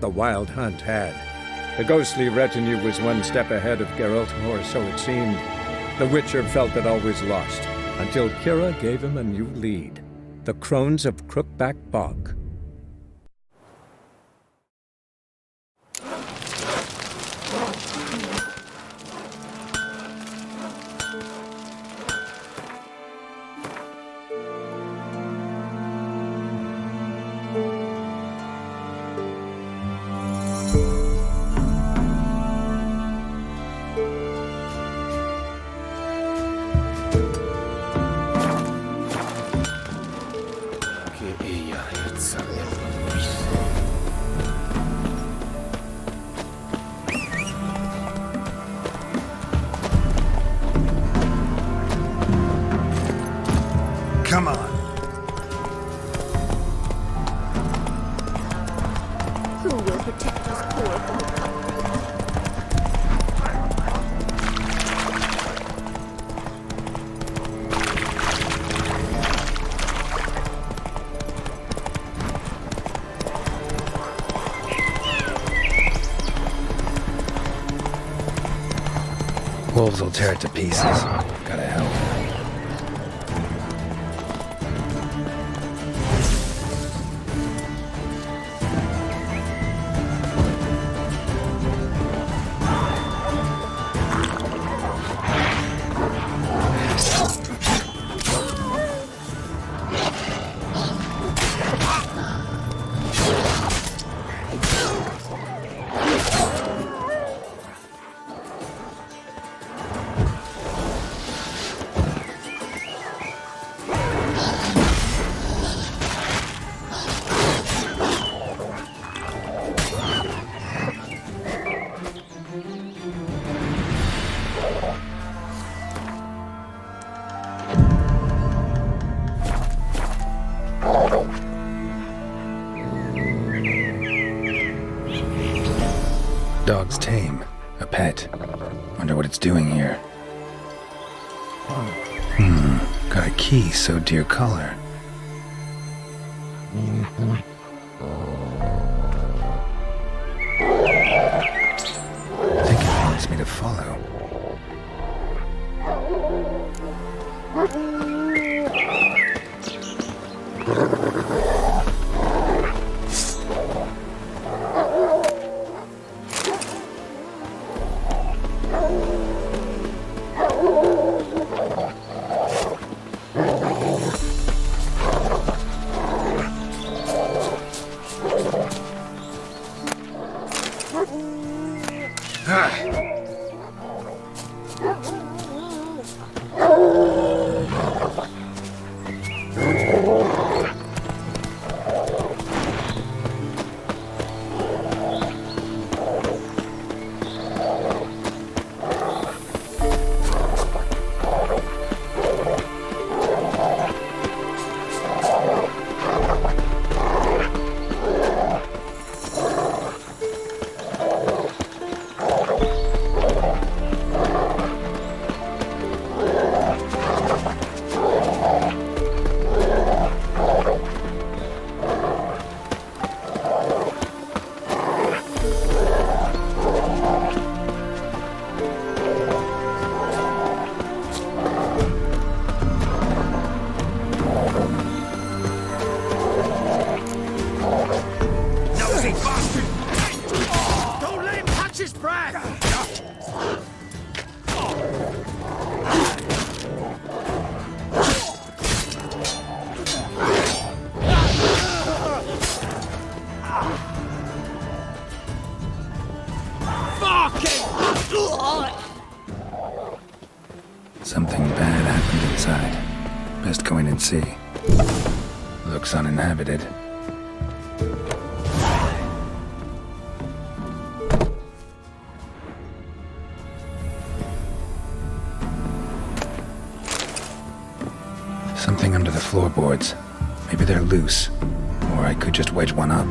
the Wild Hunt had. The ghostly retinue was one step ahead of Geralt, or so it seemed. The Witcher felt it always lost, until Kira gave him a new lead. The Crones of Crookback Bog. Come on. Who will protect us poor folk? Wolves will tear it to pieces. Gotta help. Dog's tame. A pet. Wonder what it's doing here. Got a key sewed to your collar. I think it wants me to follow. Something bad happened inside. Best go in and see. Looks uninhabited. Something under the floorboards. Maybe they're loose. Or I could just wedge one up.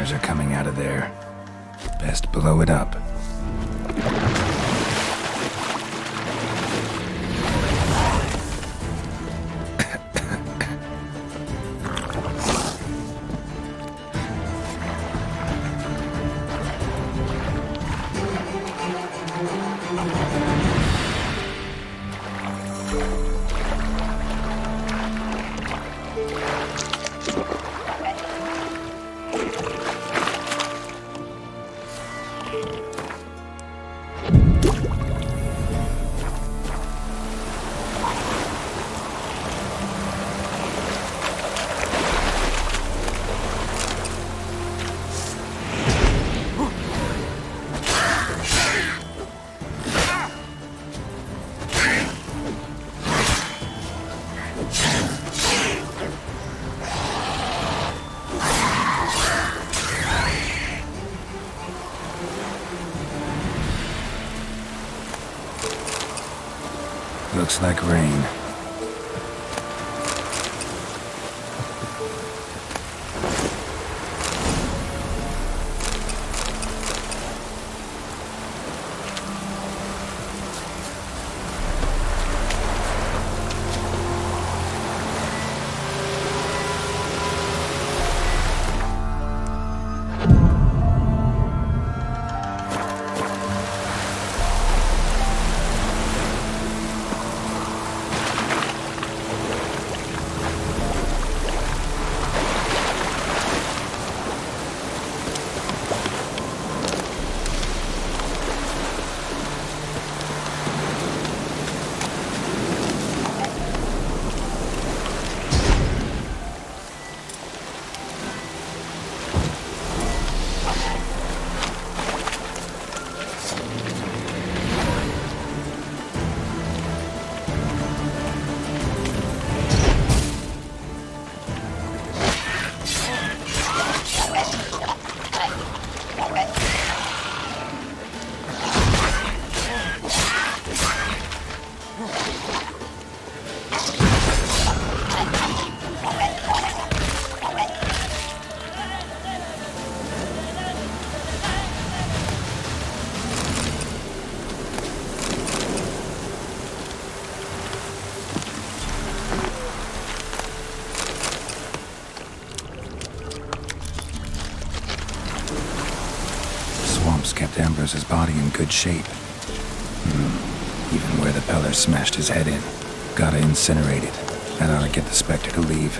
embers are coming out of there. Best blow it up. Looks like rain. Kept Ambrose's body in good shape. Even where the Peller smashed his head in. Gotta incinerate it. That ought to get the Spectre to leave.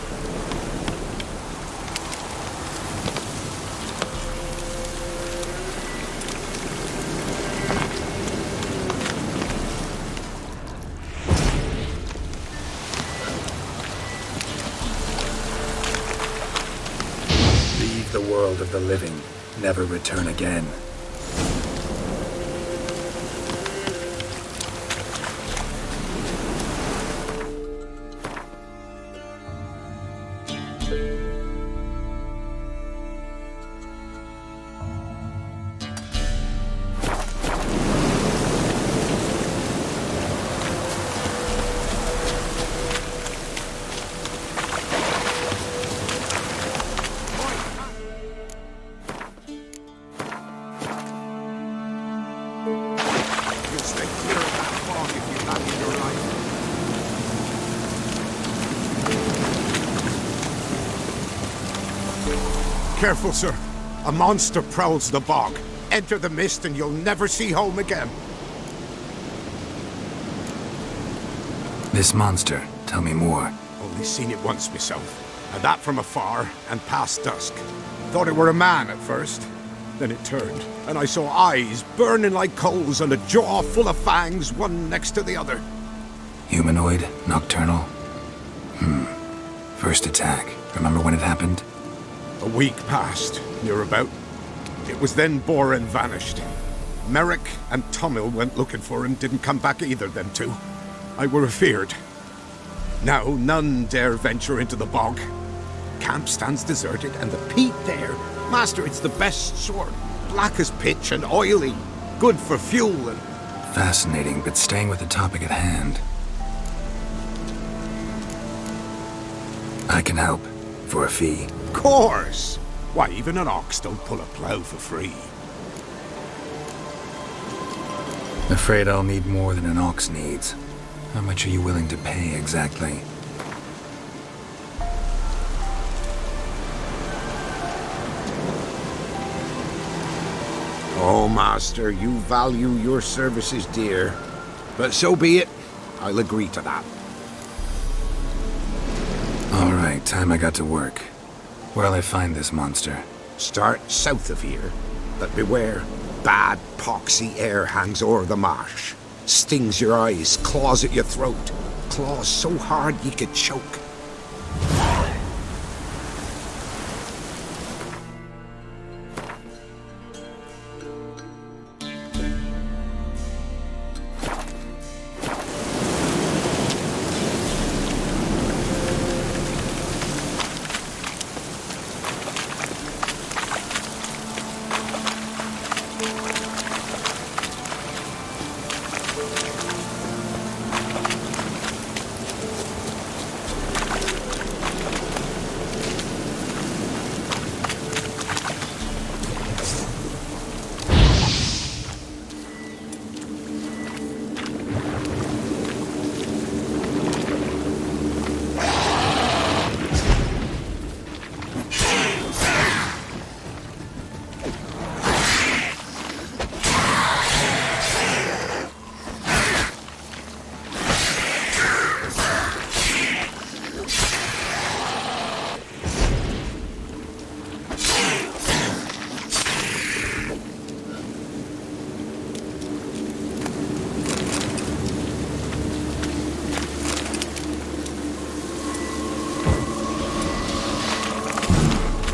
Leave the world of the living. Never return again. Careful, sir. A monster prowls the bog. Enter the mist and you'll never see home again. This monster, tell me more. Only seen it once myself, and that from afar and past dusk. Thought it were a man at first. Then it turned, and I saw eyes burning like coals and a jaw full of fangs, one next to the other. Humanoid? Nocturnal? First attack. Remember when it happened? A week passed, near about. It was then Boren vanished. Merrick and Tomil went looking for him, didn't come back either, them two. I were afeard. Now none dare venture into the bog. Camp stands deserted, and the peat there, master, it's the best sort. Black as pitch and oily. Good for fuel and... Fascinating, but staying with the topic at hand. I can help. For a fee. Course! Why, even an ox don't pull a plough for free. Afraid I'll need more than an ox needs. How much are you willing to pay exactly? Oh, Master, you value your services dear. But so be it. I'll agree to that. All right, time I got to work. Where'll I find this monster? Start south of here, but beware. Bad, poxy air hangs o'er the marsh. Stings your eyes, claws at your throat. Claws so hard ye could choke.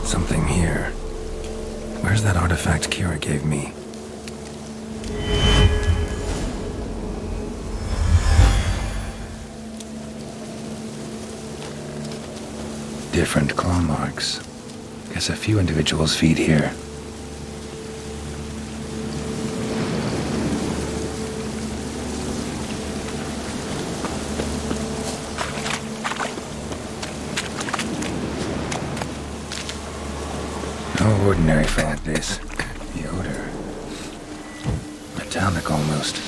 Something here. Where's that artifact Kira gave me? Different claw marks. Guess a few individuals feed here. No ordinary thing like this. The odor. Metallic almost.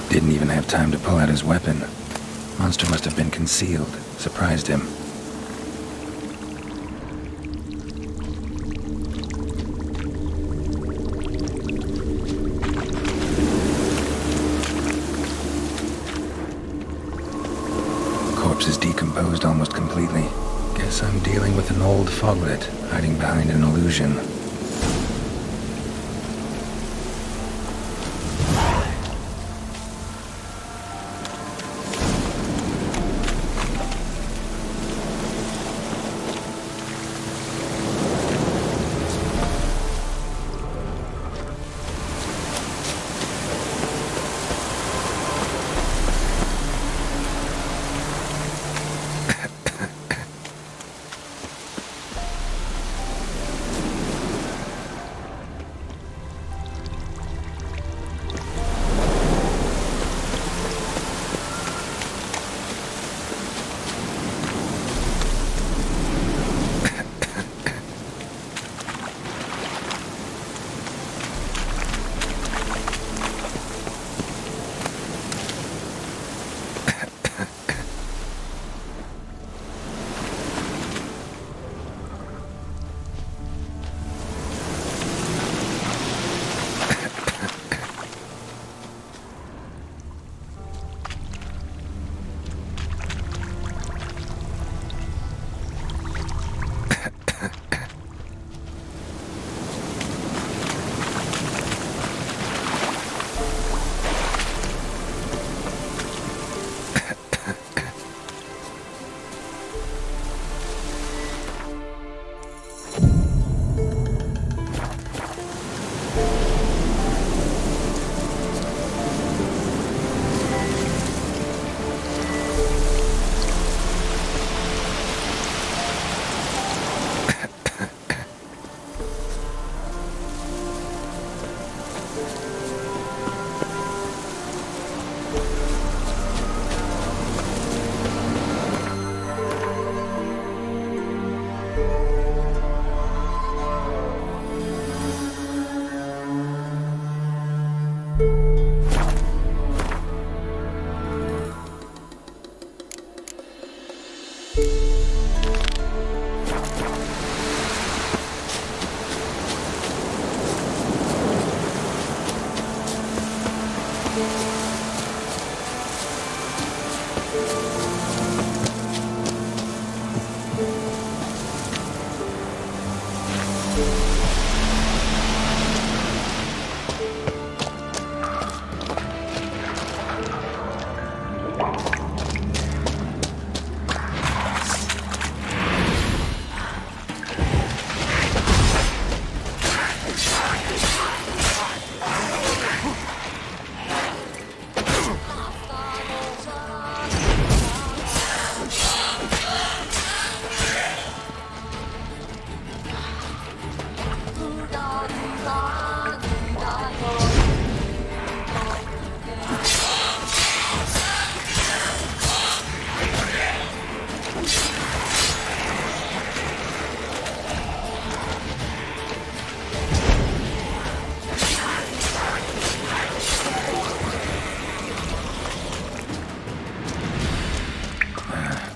Didn't even have time to pull out his weapon. Monster must have been concealed. Surprised him. Corpse is decomposed almost completely. Guess I'm dealing with an old foglet, hiding behind an illusion.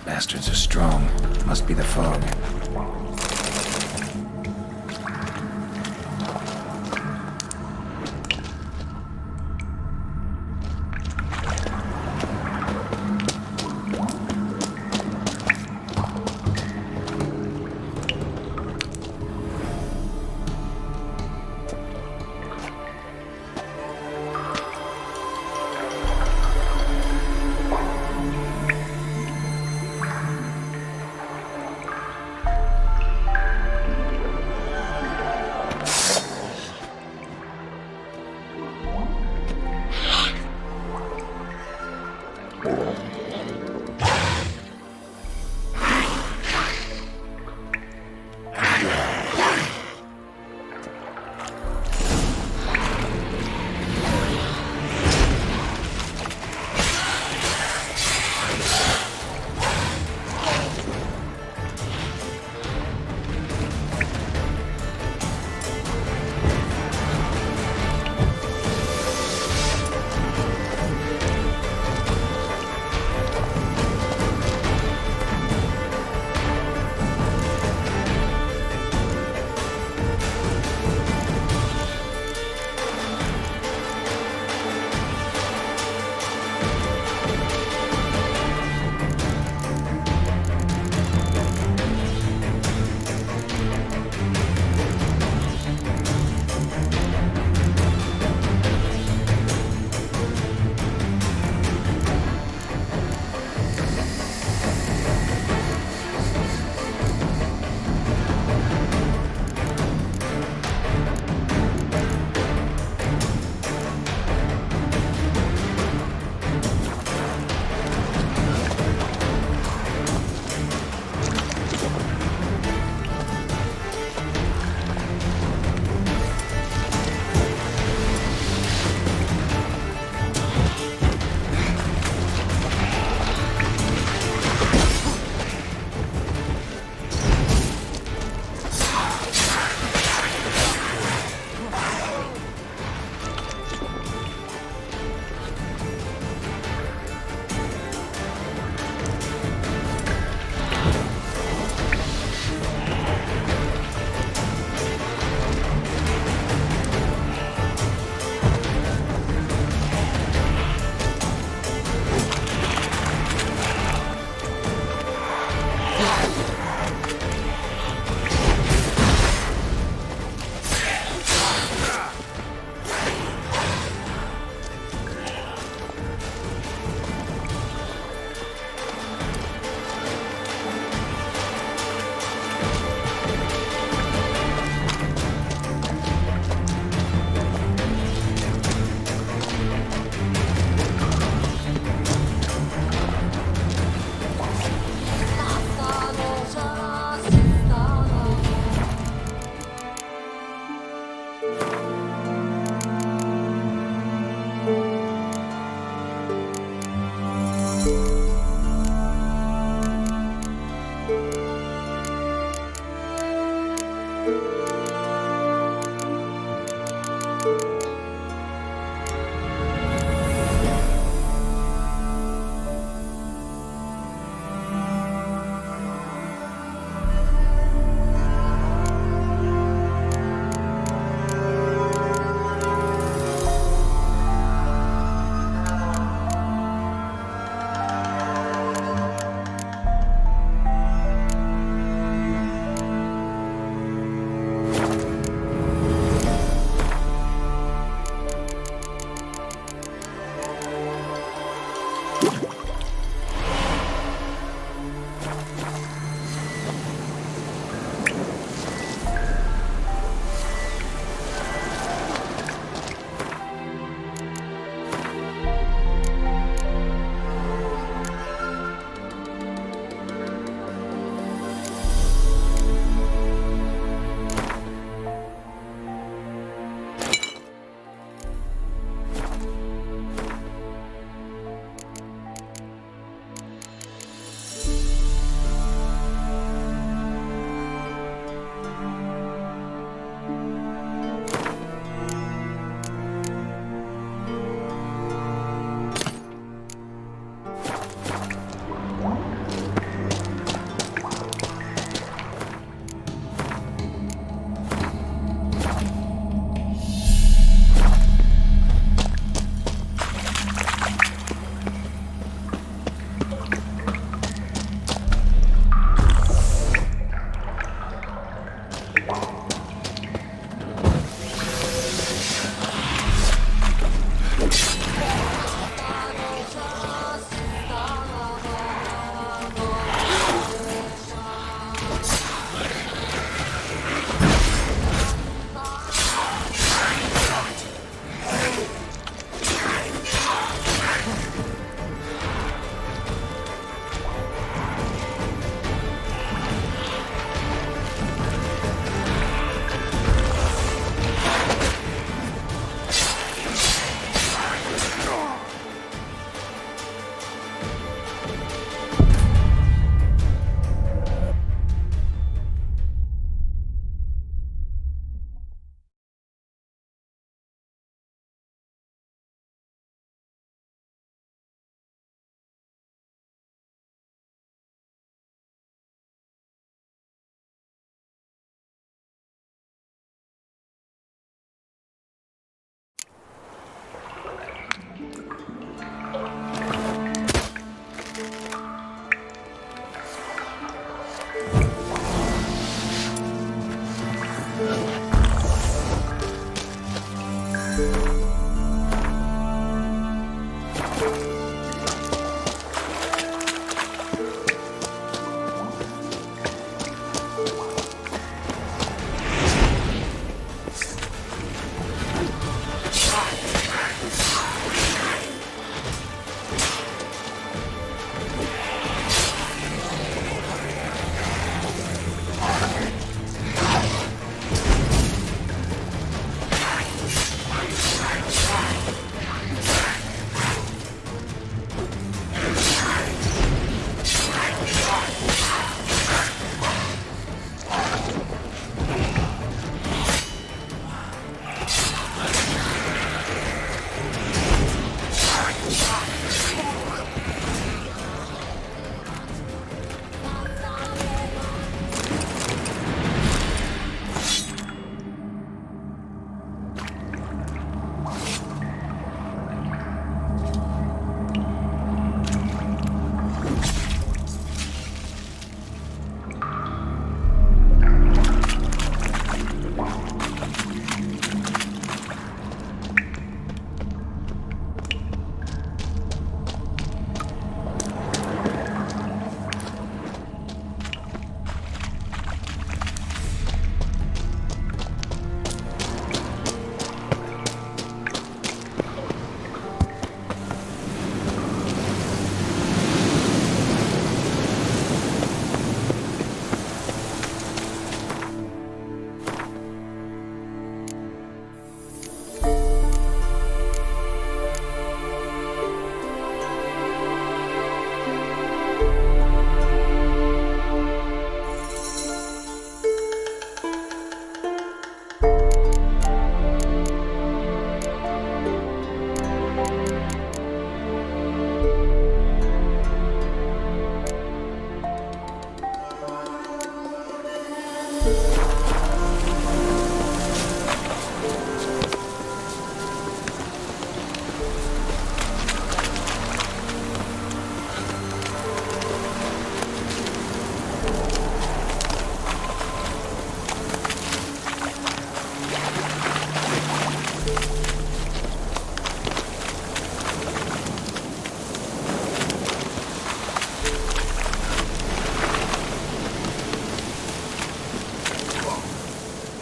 Bastards are strong. Must be the fog.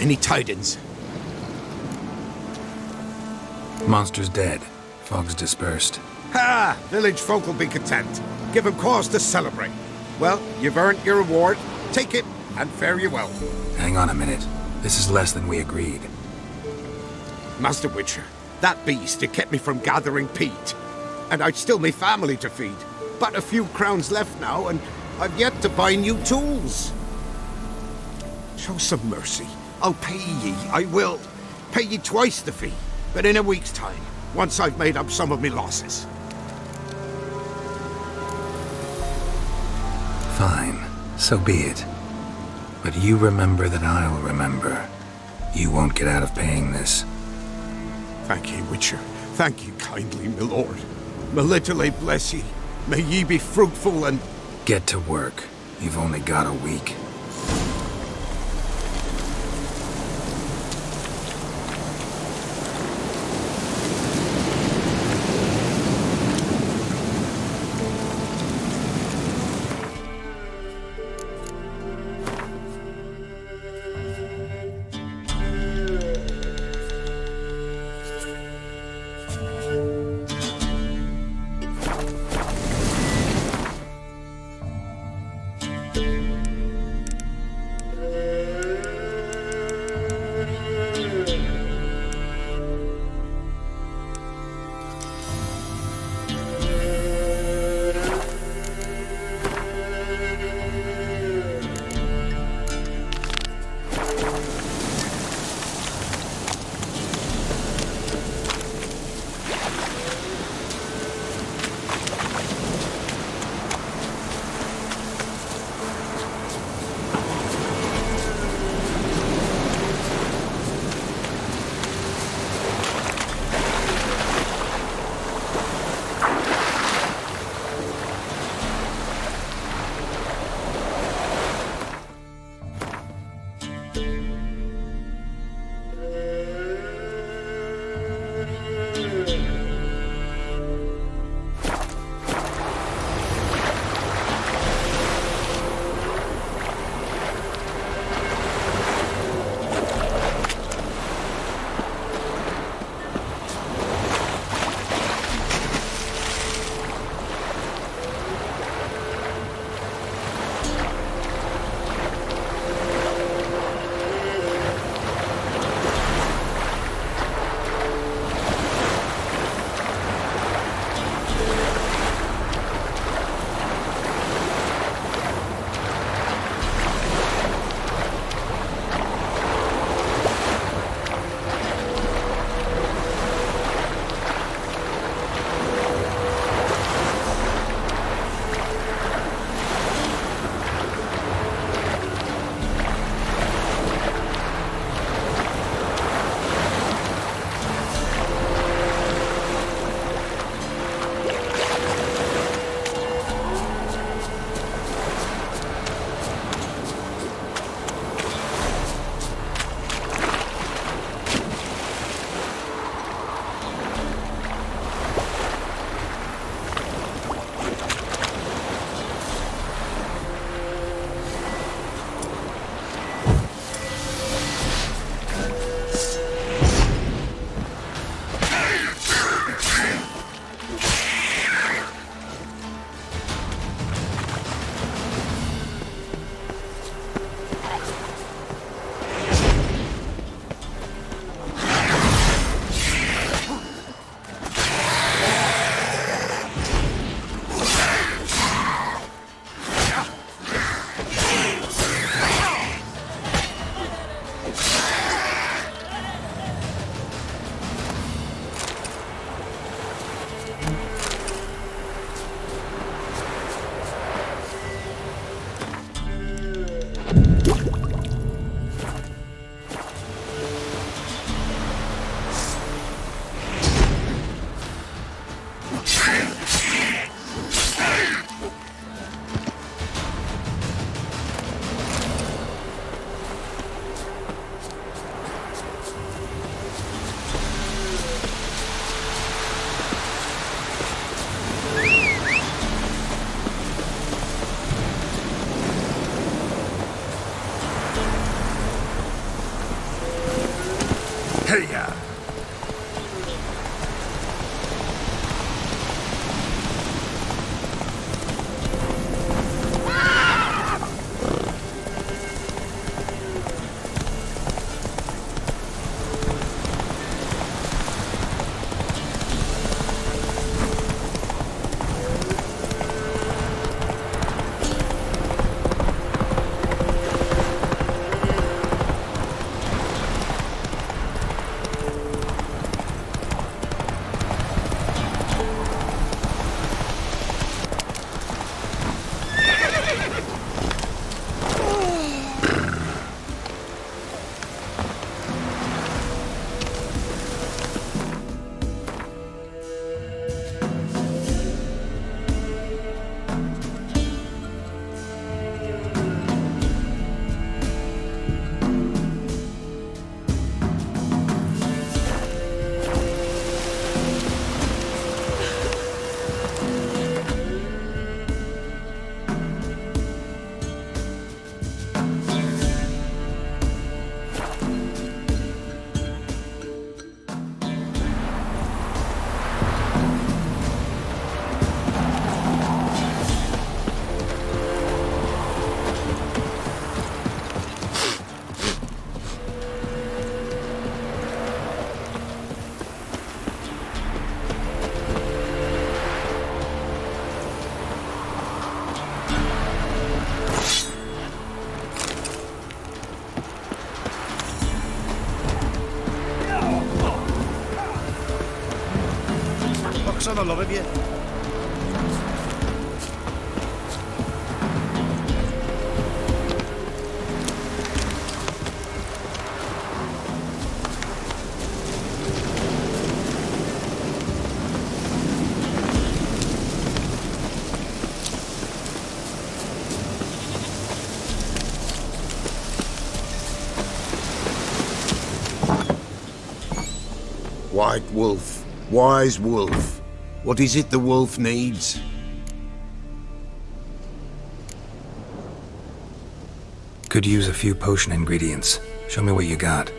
Any tidings? Monster's dead. Fog's dispersed. Ha! Village folk will be content. Give 'em cause to celebrate. Well, you've earned your reward. Take it, and fare you well. Hang on a minute. This is less than we agreed. Master Witcher, that beast, it kept me from gathering peat. And I'd still me family to feed. But a few crowns left now, and I've yet to buy new tools. Show some mercy. I'll pay ye, I will. Pay ye twice the fee, but in a week's time, once I've made up some of me losses. Fine. So be it. But you remember that I'll remember. You won't get out of paying this. Thank ye, Witcher. Thank ye kindly, my lord. Melitele bless ye. May ye be fruitful and... Get to work. You've only got a week. box on the love of you. White wolf, wise wolf. What is it the wolf needs? Could use a few potion ingredients. Show me what you got.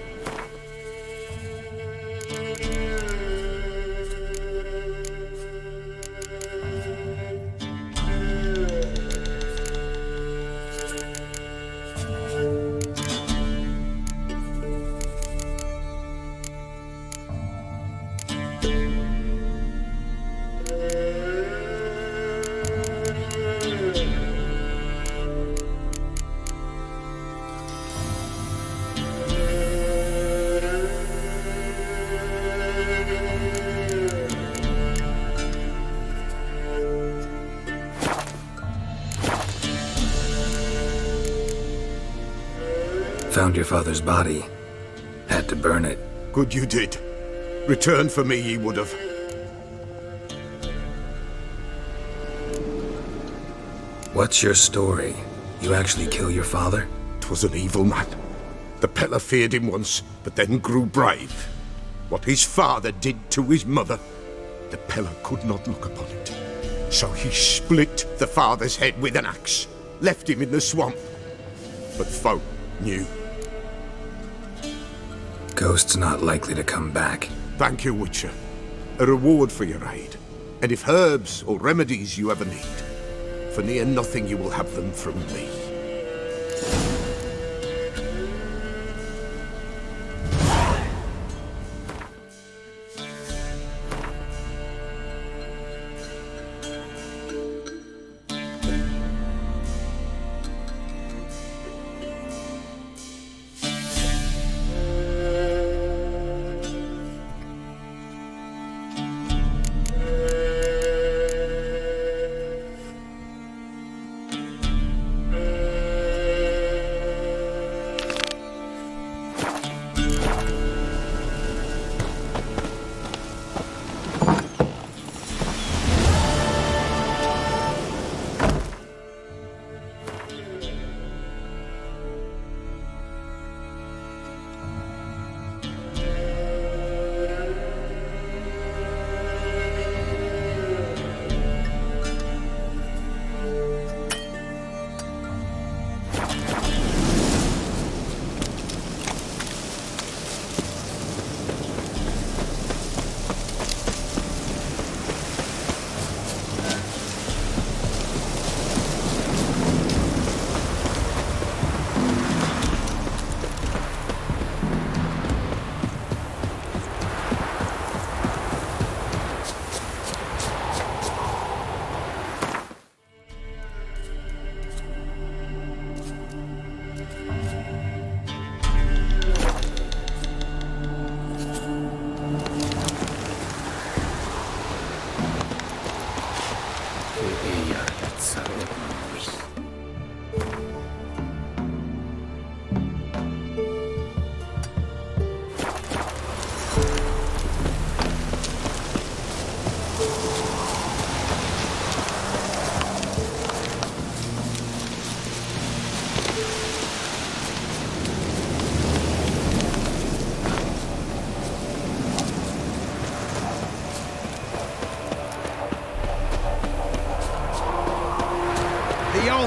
Found your father's body. Had to burn it. Good you did. Return for me ye would have. What's your story? You actually kill your father? 'Twas an evil man. The Peller feared him once, but then grew brave. What his father did to his mother, the Peller could not look upon it. So he split the father's head with an axe, left him in the swamp. But folk knew. Ghost's not likely to come back. Thank you, Witcher. A reward for your aid. And if herbs or remedies you ever need, for near nothing you will have them from me.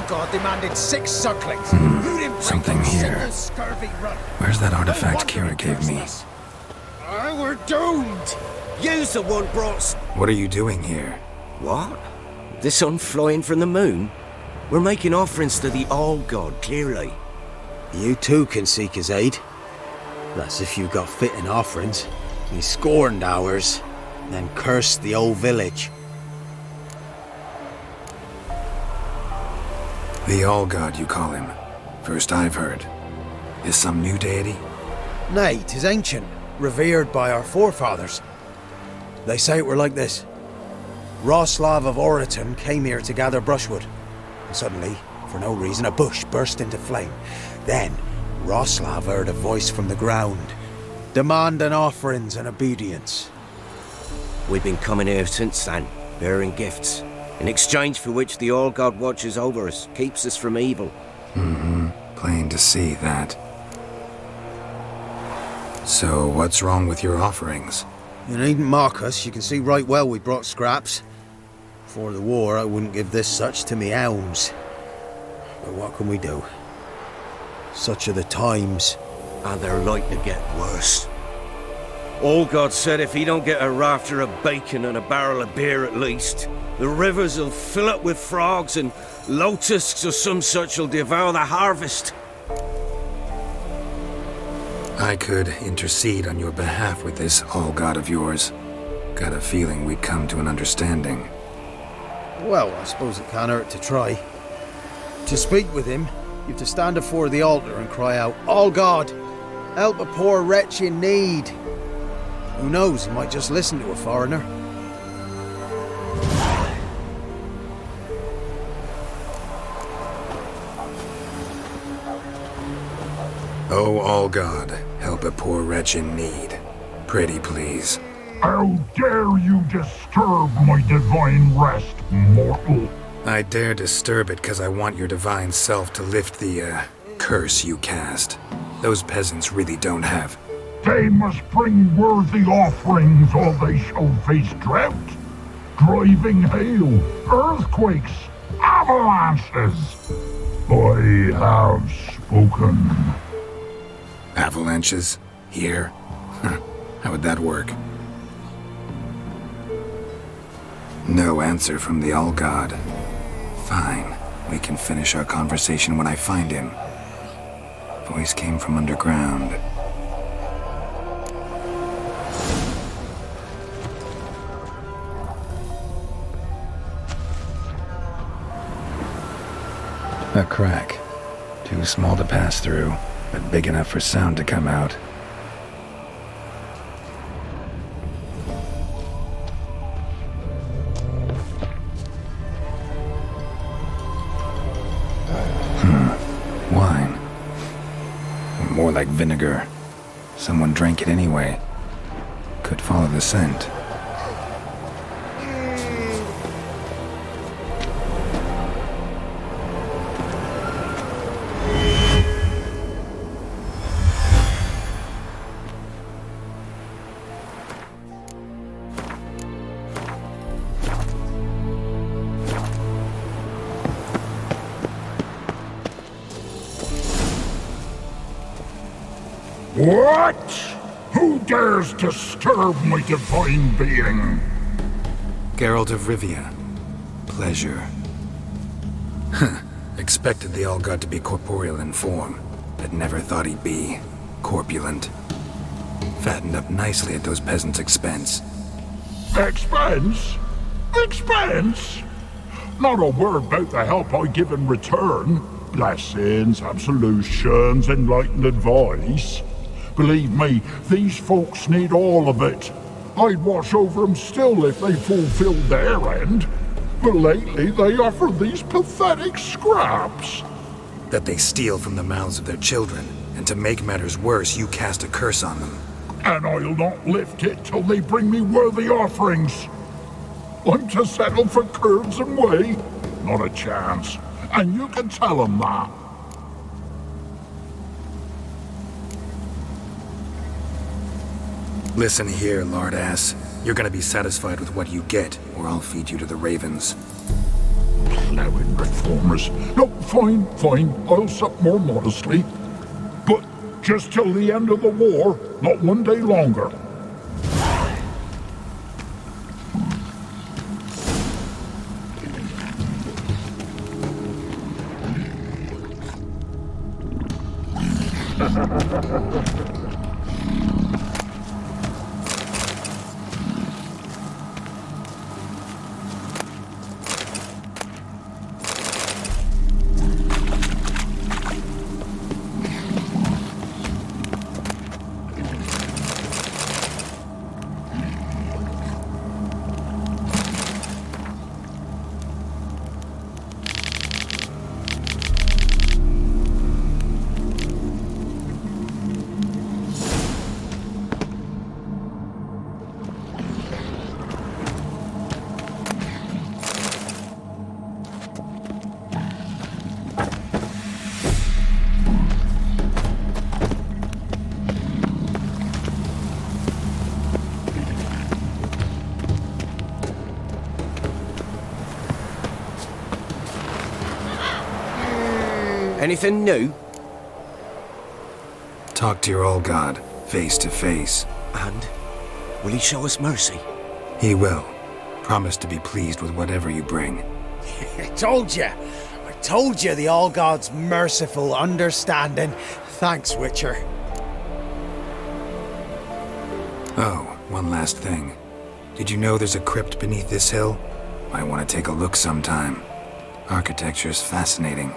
God demanded 6 sucklings. You didn't Something here. Scurvy run. Where's that artifact Kira gave me? We're doomed. You's the one brought... What are you doing here? What? The sun flying from the moon? We're making offerings to the All-God, clearly. You too can seek his aid. That's if you got fitting offerings. He scorned ours, then cursed the old village. The All-God, you call him. First I've heard. Is some new deity? Nay, 'tis ancient, revered by our forefathers. They say it were like this. Roslav of Oriton came here to gather brushwood. And suddenly, for no reason, a bush burst into flame. Then, Roslav heard a voice from the ground, demanding offerings and obedience. We've been coming here since then, bearing gifts, in exchange for which the All-God watches over us, keeps us from evil. Plain to see that. So, what's wrong with your offerings? You needn't mock us, you can see right well we brought scraps. Before the war, I wouldn't give this such to me hounds. But what can we do? Such are the times. And they're like to get worse. All-God said if he don't get a rafter of bacon and a barrel of beer at least, the rivers will fill up with frogs and locusts or some such will devour the harvest. I could intercede on your behalf with this all-god of yours. Got a feeling we'd come to an understanding. Well, I suppose it can't hurt to try. To speak with him, you have to stand before the altar and cry out, "All God, help a poor wretch in need." Who knows, he might just listen to a foreigner. Oh, all God, help a poor wretch in need. Pretty please. How dare you disturb my divine rest, mortal? I dare disturb it because I want your divine self to lift the, curse you cast. Those peasants really don't have. They must bring worthy offerings or they shall face drought, driving hail, earthquakes, avalanches. I have spoken. Avalanches? Here? How would that work? No answer from the All-God. Fine. We can finish our conversation when I find him. Voice came from underground. A crack. Too small to pass through, but big enough for sound to come out. Wine. Or more like vinegar. Someone drank it anyway. Could follow the scent. What? Who dares disturb my divine being? Geralt of Rivia. Pleasure. Expected the All-God to be corporeal in form, but never thought he'd be corpulent. Fattened up nicely at those peasants' expense. Expense? Expense? Not a word about the help I give in return. Blessings, absolutions, enlightened advice. Believe me, these folks need all of it. I'd watch over them still if they fulfilled their end. But lately they offer these pathetic scraps. That they steal from the mouths of their children, and to make matters worse, you cast a curse on them. And I'll not lift it till they bring me worthy offerings. I'm to settle for curds and whey? Not a chance. And you can tell them that. Listen here, lard-ass. You're gonna be satisfied with what you get, or I'll feed you to the ravens. Plowing reformers. No, fine, fine. I'll sup more modestly. But just till the end of the war, not one day longer. Anything new? Talk to your old god, face to face. And will he show us mercy? He will. Promise to be pleased with whatever you bring. I told you! I told you the All God's merciful, understanding. Thanks, Witcher. Oh, one last thing. Did you know there's a crypt beneath this hill? Might want to take a look sometime. Architecture's fascinating.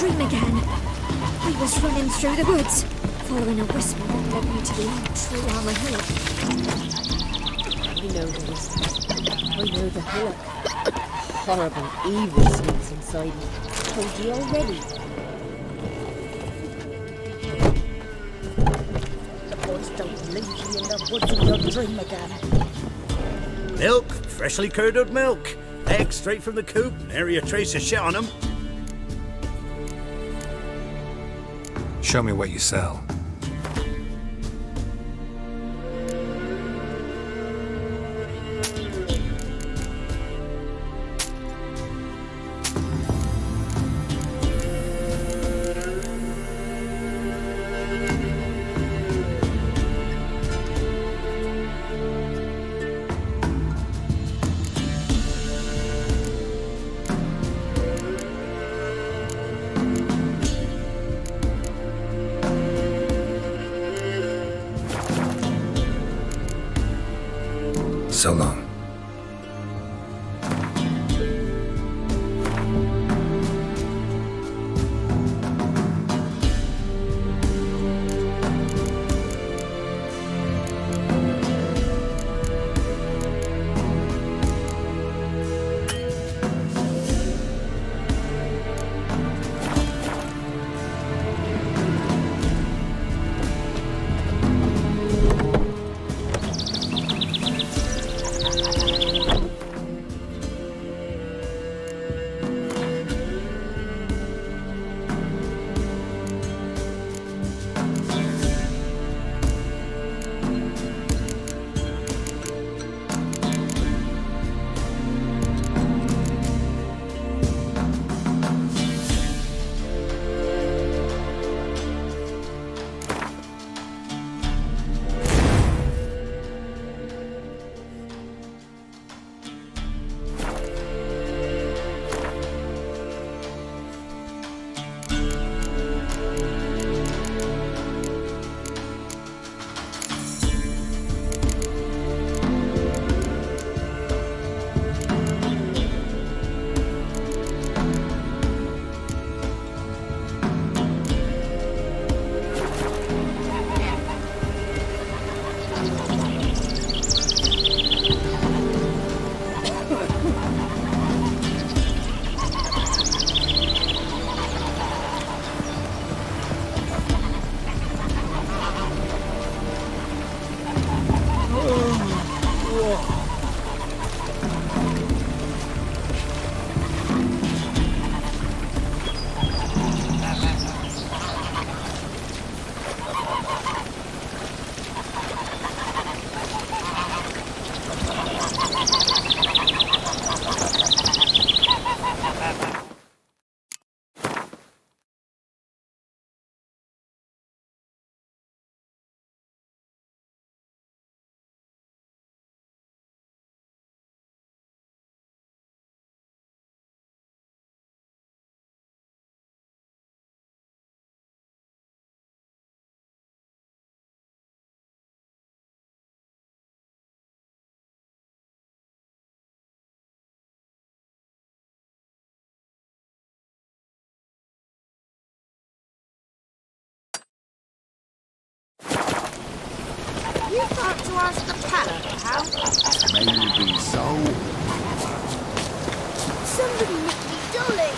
dream again. I was running through the woods, following a whisper that led me to the old tree on the hillock. I know the whisper. I know the hillock. Horrible evil sleeps inside me. Told you already. The boys don't leave you in the woods in your dream again. Milk, freshly curdled milk. Eggs straight from the coop, nary a trace of shit on them. Show me what you sell. So long. You thought to ask the Pala how? Maybe so. Somebody nicked me dolly.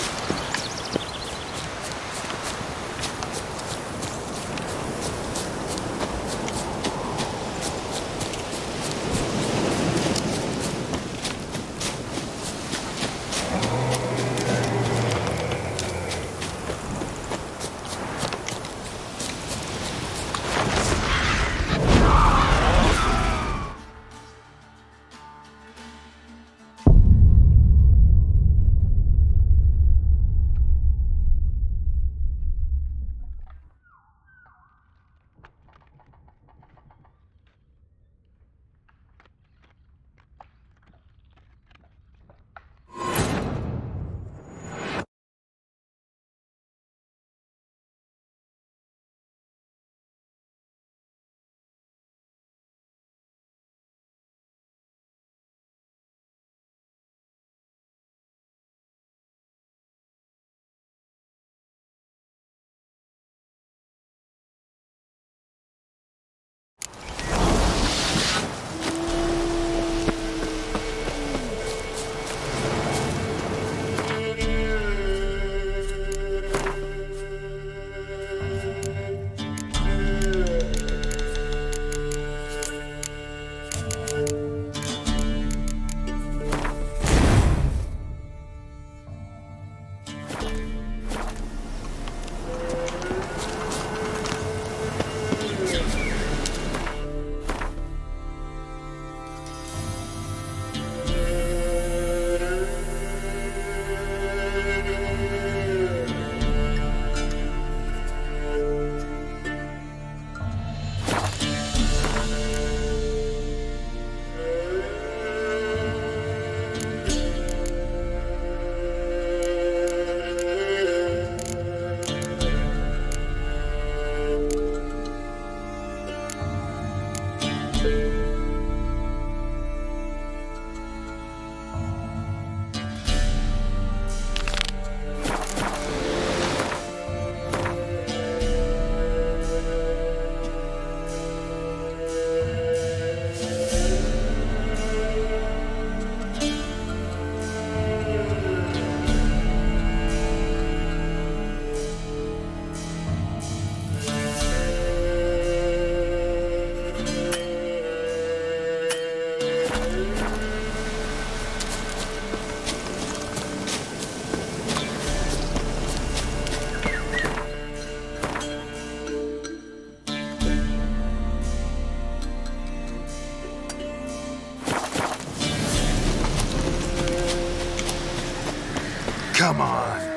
Come on.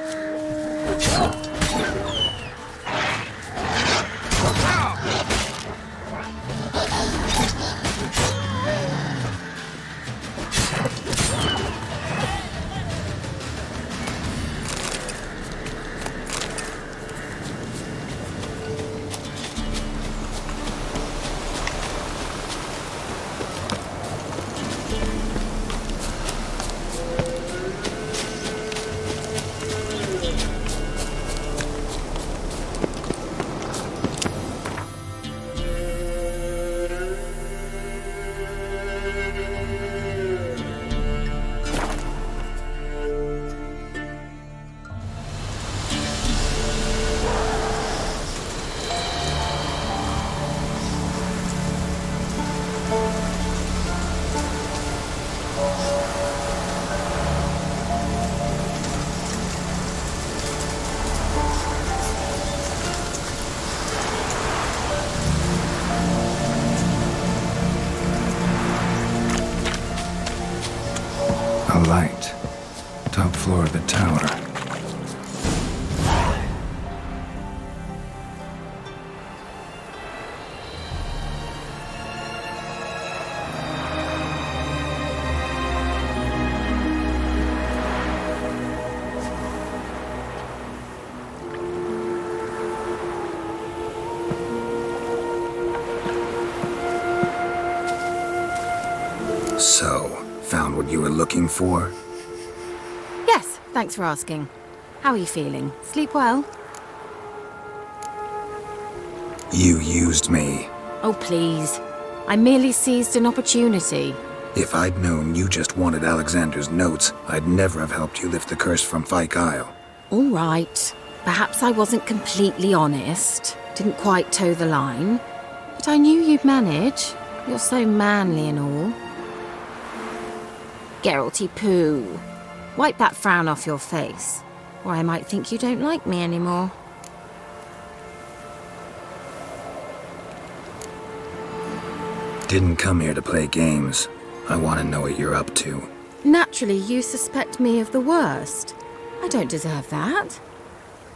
A light. Top floor of the tower. So, found what you were looking for? Yes, thanks for asking. How are you feeling? Sleep well? You used me. Oh, please. I merely seized an opportunity. If I'd known you just wanted Alexander's notes, I'd never have helped you lift the curse from Fyke Isle. All right. Perhaps I wasn't completely honest. Didn't quite toe the line. But I knew you'd manage. You're so manly and all. Geralty poo. Wipe that frown off your face, or I might think you don't like me anymore. Didn't come here to play games. I want to know what you're up to. Naturally, you suspect me of the worst. I don't deserve that.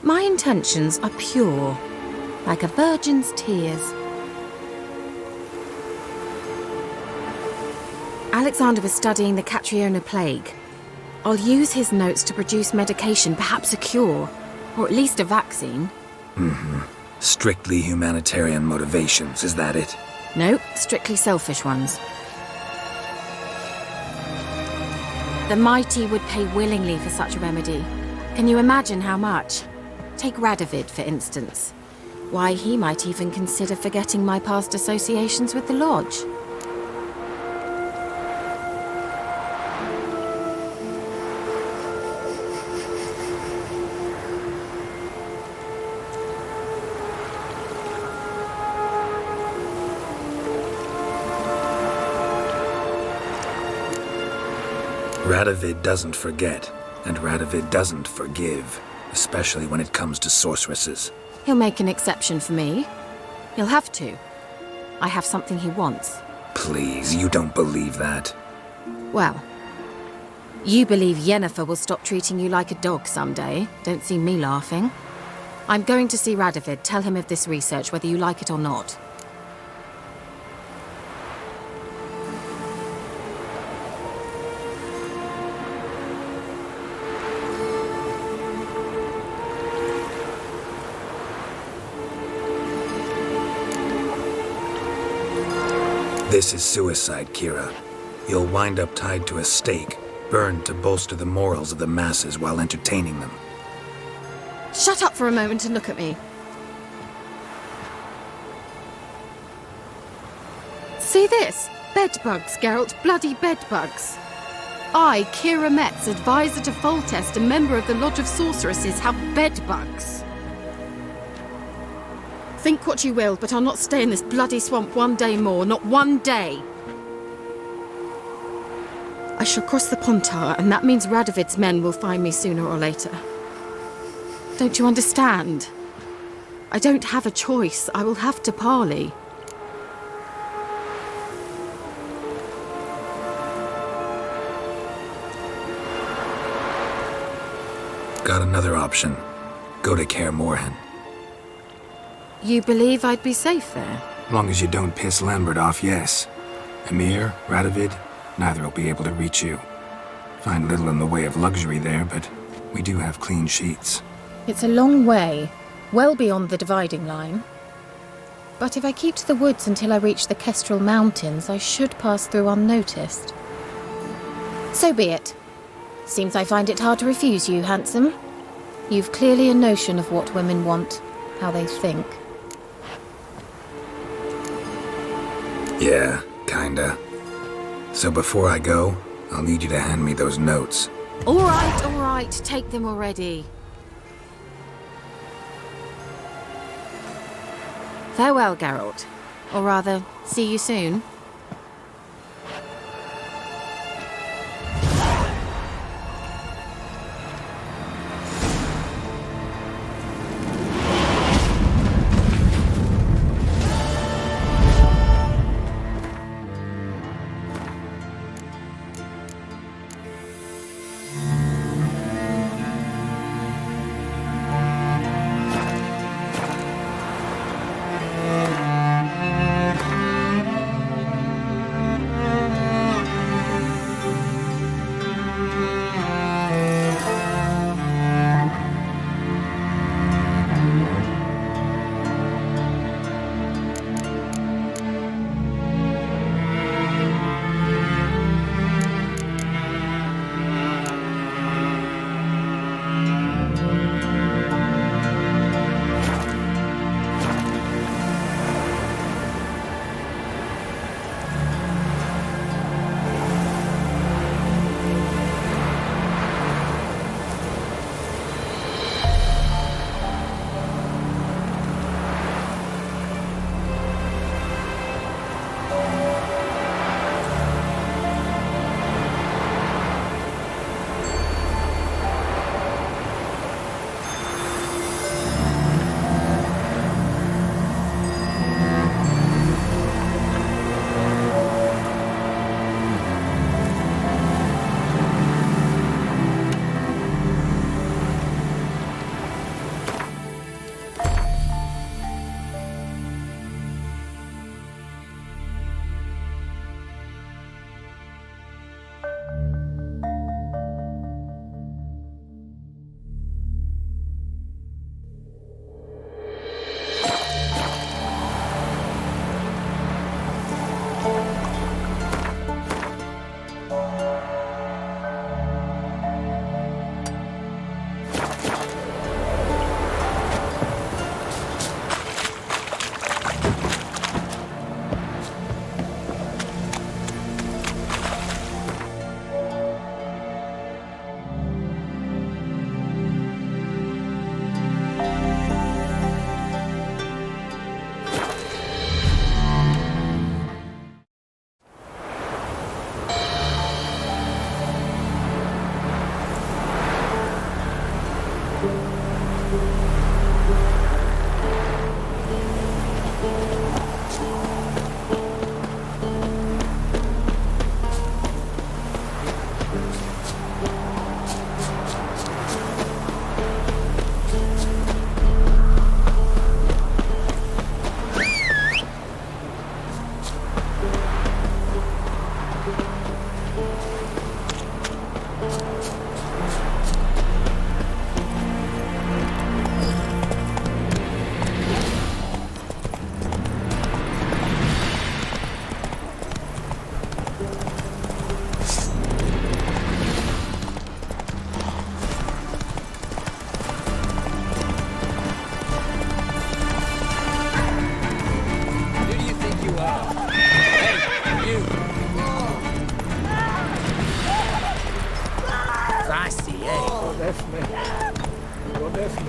My intentions are pure, like a virgin's tears. Alexander was studying the Catriona plague. I'll use his notes to produce medication, perhaps a cure, or at least a vaccine. Strictly humanitarian motivations, is that it? No, strictly selfish ones. The mighty would pay willingly for such a remedy. Can you imagine how much? Take Radovid, for instance. Why, he might even consider forgetting my past associations with the Lodge. Radovid doesn't forget, and Radovid doesn't forgive, especially when it comes to sorceresses. He'll make an exception for me. He'll have to. I have something he wants. Please, you don't believe that. Well, you believe Yennefer will stop treating you like a dog someday. Don't see me laughing. I'm going to see Radovid. Tell him of this research, whether you like it or not. This is suicide, Kira. You'll wind up tied to a stake, burned to bolster the morals of the masses while entertaining them. Shut up for a moment and look at me. See this? Bedbugs, Geralt. Bloody bedbugs. I, Kira Metz, advisor to Foltest, a member of the Lodge of Sorceresses, have bedbugs. Think what you will, but I'll not stay in this bloody swamp one day more. Not one day. I shall cross the Pontar, and that means Radovid's men will find me sooner or later. Don't you understand? I don't have a choice. I will have to parley. got another option. Go to Kaer Morhen. You believe I'd be safe there? Long as you don't piss Lambert off, yes. Emir, Radovid, neither will be able to reach you. Find little in the way of luxury there, but we do have clean sheets. It's a long way, well beyond the dividing line. But if I keep to the woods until I reach the Kestrel Mountains, I should pass through unnoticed. So be it. Seems I find it hard to refuse you, handsome. You've clearly a notion of what women want, how they think. Yeah, kinda. So before I go, I'll need you to hand me those notes. All right, take them already. Farewell, Geralt. Or rather, see you soon.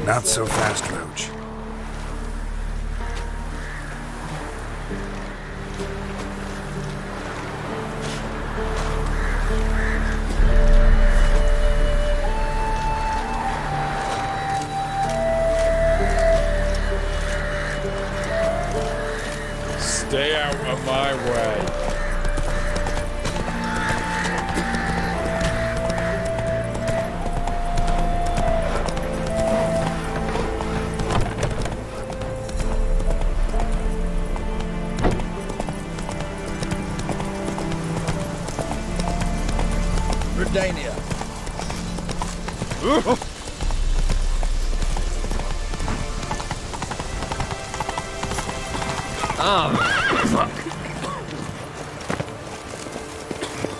Not so fast, Roach. Stay out of my way. Redania. Fuck.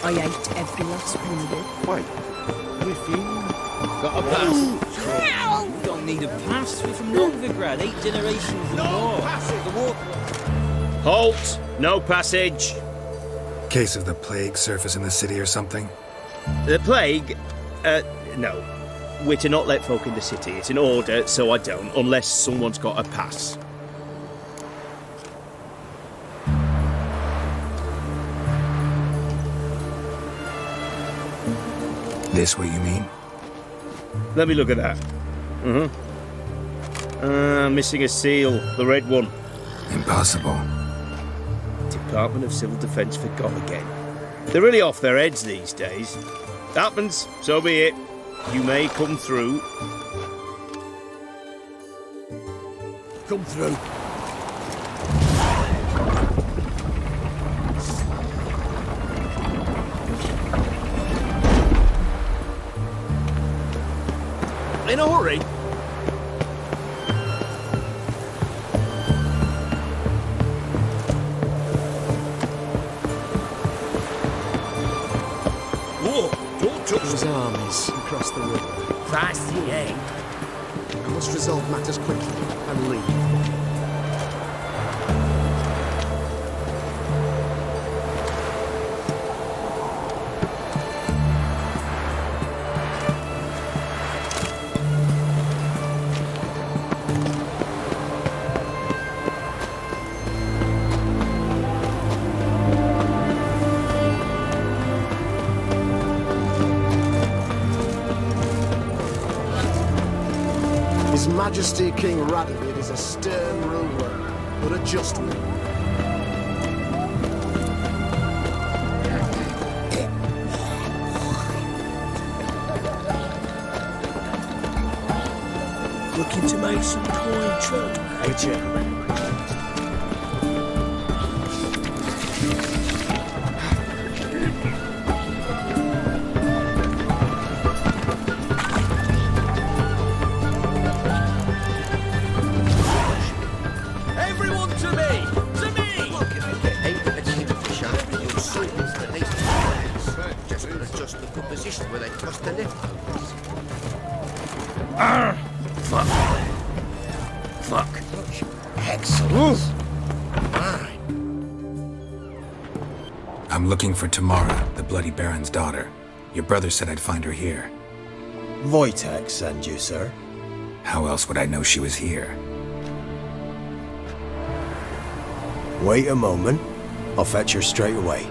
I ate every last one of it. Wait. With you? Got a pass? You don't need a pass. We're from Novigrad, 8 generations and more. The war. Halt! No passage. Case of the plague surface in the city or something? The plague? No. We're to not let folk in the city. It's an order, so I don't, unless someone's got a pass. This what you mean? Let me look at that. Missing a seal. The red one. Impossible. Department of Civil Defence forgot again. They're really off their heads these days. Happens, so be it. You may come through. Come through. In a hurry? Whoa, don't touch Those armies across the river. Fast, eh? I must resolve matters quickly and leave. His Majesty King Radovid is a stern ruler, but a just one. Looking to make some coin trade, ain't you? Everyone to me! To me! Just adjust the position where they cross the lift. Fuck. Fuck. Excellent. I'm looking for Tamara, the Bloody Baron's daughter. Your brother said I'd find her here. Wojtek send you, sir. How else would I know she was here? Wait a moment. I'll fetch her straight away.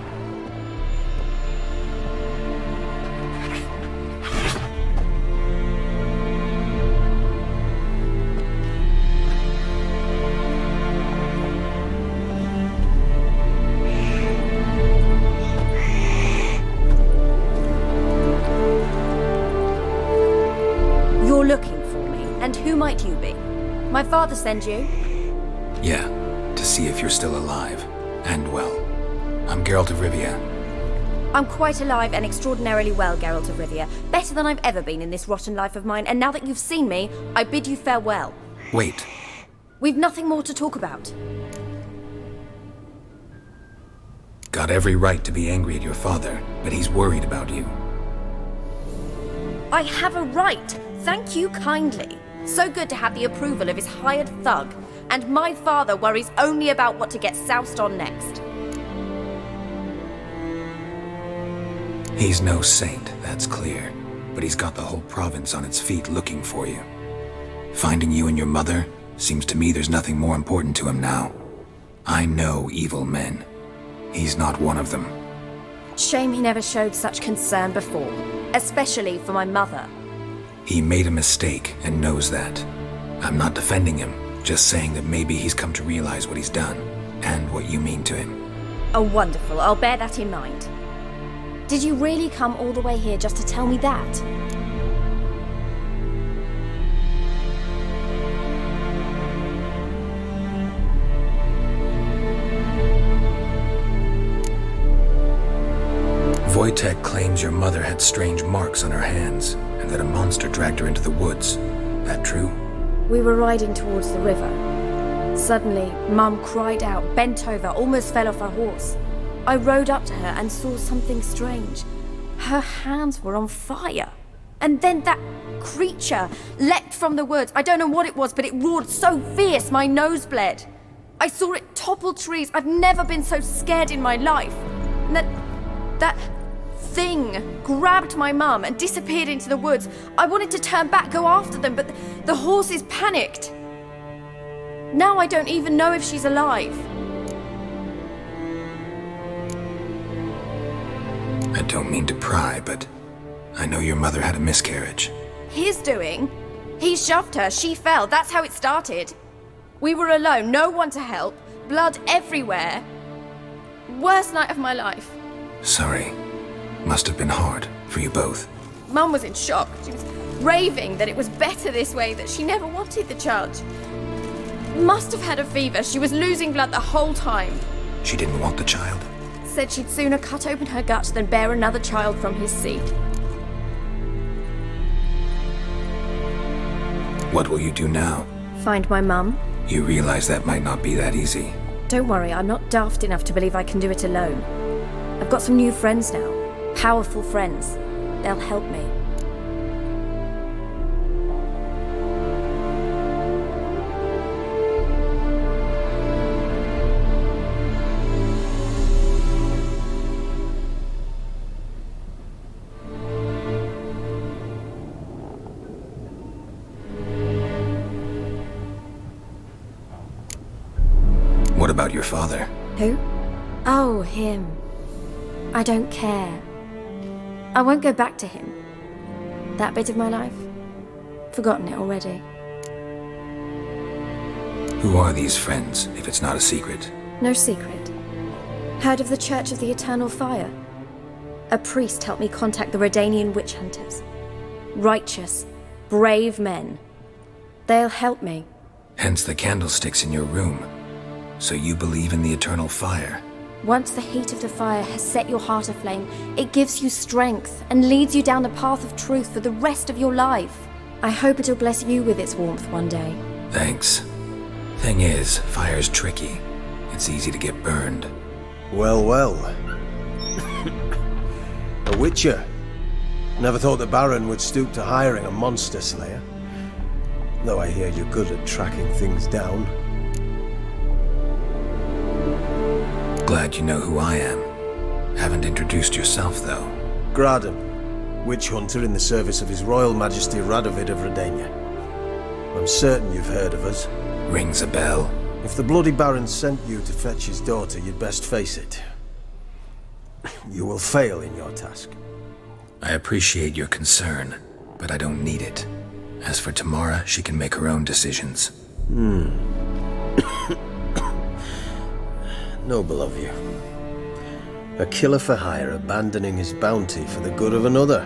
You're looking for me, and who might you be? My father sent you? Yeah, to see if you're still alive. And well. I'm Geralt of Rivia. I'm quite alive and extraordinarily well, Geralt of Rivia. Better than I've ever been in this rotten life of mine, and now that you've seen me, I bid you farewell. Wait. We've nothing more to talk about. Got every right to be angry at your father, but he's worried about you. I have a right. Thank you kindly. So good to have the approval of his hired thug. And my father worries only about what to get soused on next. He's no saint, that's clear. But he's got the whole province on its feet looking for you. Finding you and your mother, seems to me there's nothing more important to him now. I know evil men. He's not one of them. Shame he never showed such concern before. Especially for my mother. He made a mistake and knows that. I'm not defending him, just saying that maybe he's come to realize what he's done, and what you mean to him. Oh, wonderful. I'll bear that in mind. Did you really come all the way here just to tell me that? Wojtek claims your mother had strange marks on her hands, and that a monster dragged her into the woods. That true? We were riding towards the river. Suddenly, Mum cried out, bent over, almost fell off her horse. I rode up to her and saw something strange. Her hands were on fire. And then that creature leapt from the woods. I don't know what it was, but it roared so fierce my nose bled. I saw it topple trees. I've never been so scared in my life. And that thing grabbed my mum and disappeared into the woods. I wanted to turn back, go after them, but the horses panicked. Now I don't even know if she's alive. I don't mean to pry, but I know your mother had a miscarriage. His doing? He shoved her, she fell, that's how it started. We were alone, no one to help, blood everywhere. Worst night of my life. Sorry. Must have been hard for you both. Mum was in shock. She was raving that it was better this way, that she never wanted the child. Must have had a fever. She was losing blood the whole time. She didn't want the child? Said she'd sooner cut open her gut than bear another child from his seed. What will you do now? Find my mum. You realize that might not be that easy. Don't worry, I'm not daft enough to believe I can do it alone. I've got some new friends now. Powerful friends. They'll help me. What about your father? Who? Oh, him. I don't care. I won't go back to him. That bit of my life? Forgotten it already. Who are these friends, if it's not a secret? No secret. Heard of the Church of the Eternal Fire? A priest helped me contact the Redanian witch hunters. Righteous, brave men. They'll help me. Hence the candlesticks in your room. So you believe in the eternal fire? Once the heat of the fire has set your heart aflame, it gives you strength and leads you down the path of truth for the rest of your life. I hope it'll bless you with its warmth one day. Thanks. Thing is, fire's tricky. It's easy to get burned. Well, well. A witcher. Never thought the Baron would stoop to hiring a monster slayer. Though I hear you're good at tracking things down. Glad you know who I am. Haven't introduced yourself, though. Graden, witch hunter in the service of His Royal Majesty Radovid of Redania. I'm certain you've heard of us. Rings a bell. If the bloody Baron sent you to fetch his daughter, you'd best face it. You will fail in your task. I appreciate your concern, but I don't need it. As for Tamara, she can make her own decisions. Noble of you. A killer for hire abandoning his bounty for the good of another.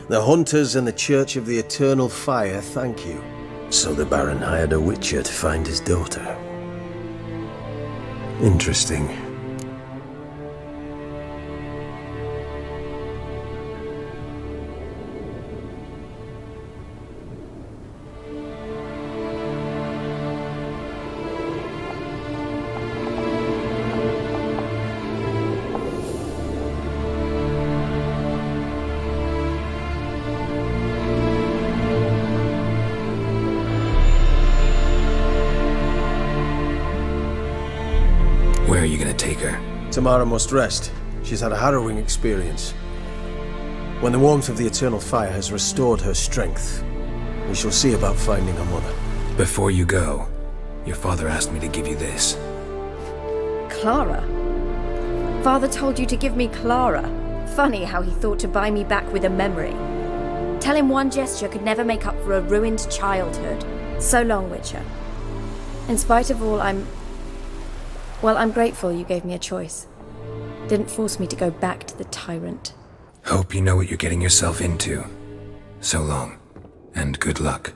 The hunters and the Church of the Eternal Fire thank you. So the Baron hired a witcher to find his daughter. Interesting. Where are you gonna take her? Tamara must rest. She's had a harrowing experience. When the warmth of the Eternal Fire has restored her strength, we shall see about finding her mother. Before you go, your father asked me to give you this. Clara? Father told you to give me Clara. Funny how he thought to buy me back with a memory. Tell him one gesture could never make up for a ruined childhood. So long, Witcher. In spite of all, I'm grateful you gave me a choice. Didn't force me to go back to the tyrant. Hope you know what you're getting yourself into. So long, and good luck.